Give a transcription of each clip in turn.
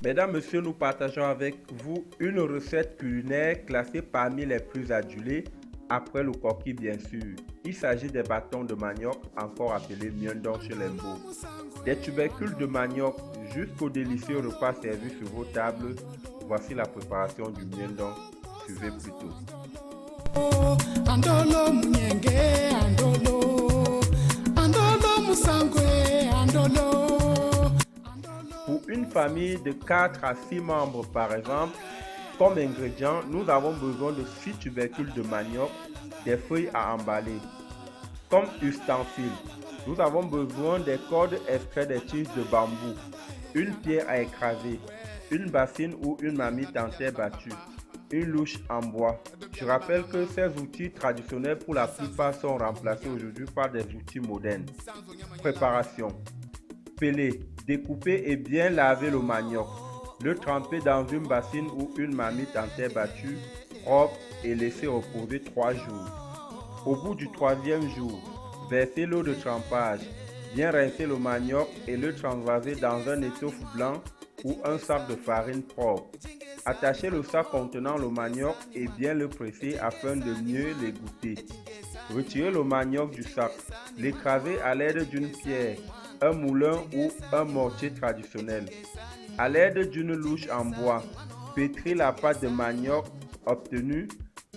Mesdames, Messieurs, nous partageons avec vous une recette culinaire classée parmi les plus adulées, après le coquille bien sûr. Il s'agit des bâtons de manioc, encore appelés miendon chez les Mbo. Des tubercules de manioc jusqu'au délicieux repas servi sur vos tables. Voici la préparation du miendon. Suivez plutôt. Pour une famille de 4 à 6 membres par exemple, comme ingrédients, nous avons besoin de 6 tubercules de manioc, des feuilles à emballer. Comme ustensiles, nous avons besoin des cordes extraites des tiges de bambou, une pierre à écraser, une bassine ou une marmite en terre battue, une louche en bois. Je rappelle que ces outils traditionnels pour la plupart sont remplacés aujourd'hui par des outils modernes. Préparation. Peler, découper et bien laver le manioc. Le tremper dans une bassine ou une marmite en terre battue, propre et laisser reposer 3 jours. Au bout du 3e jour, versez l'eau de trempage. Bien rincer le manioc et le transvaser dans un étoffe blanc ou un sac de farine propre. Attachez le sac contenant le manioc et bien le presser afin de mieux l'égoutter. Retirez le manioc du sac. L'écraser à l'aide d'une pierre, un moulin ou un mortier traditionnel. À l'aide d'une louche en bois, pétrir la pâte de manioc obtenue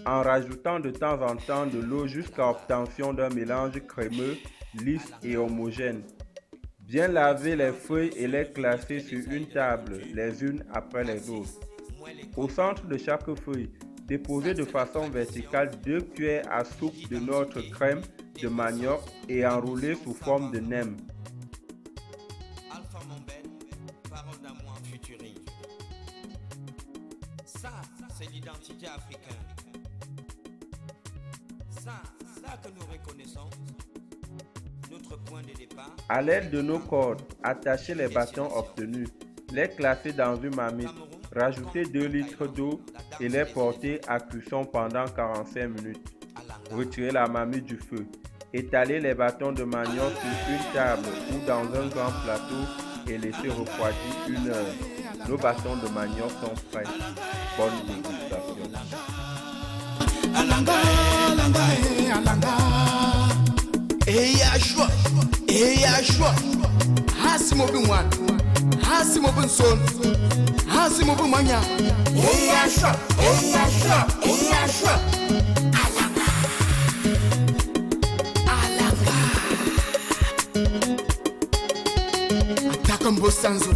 en rajoutant de temps en temps de l'eau jusqu'à obtention d'un mélange crémeux, lisse et homogène. Bien laver les feuilles et les classer sur une table, les unes après les autres. Au centre de chaque feuille, déposez de façon verticale 2 cuillères à soupe de notre crème de manioc et enroulez sous forme de nem. Parole d'amour futuriste. Ça, c'est l'identité africaine. Ça que nous reconnaissons, notre point de départ. À l'aide de nos cordes, attachez les bâtons obtenus, les classer dans une marmite, rajoutez 2 litres d'eau et les porter à cuisson pendant 45 minutes. Retirez la marmite du feu. Étalez les bâtons de manioc sur une table ou dans un grand plateau et laissez refroidir 1 heure. Nos bâtons de manioc sont prêts. Bonne dégustation. Sanzo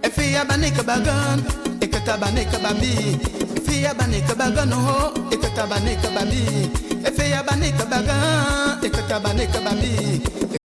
Efia baneka bagan ekata baneka babi Efia baneka bagan ho ekata baneka babi Efia baneka bagan ekata baneka babi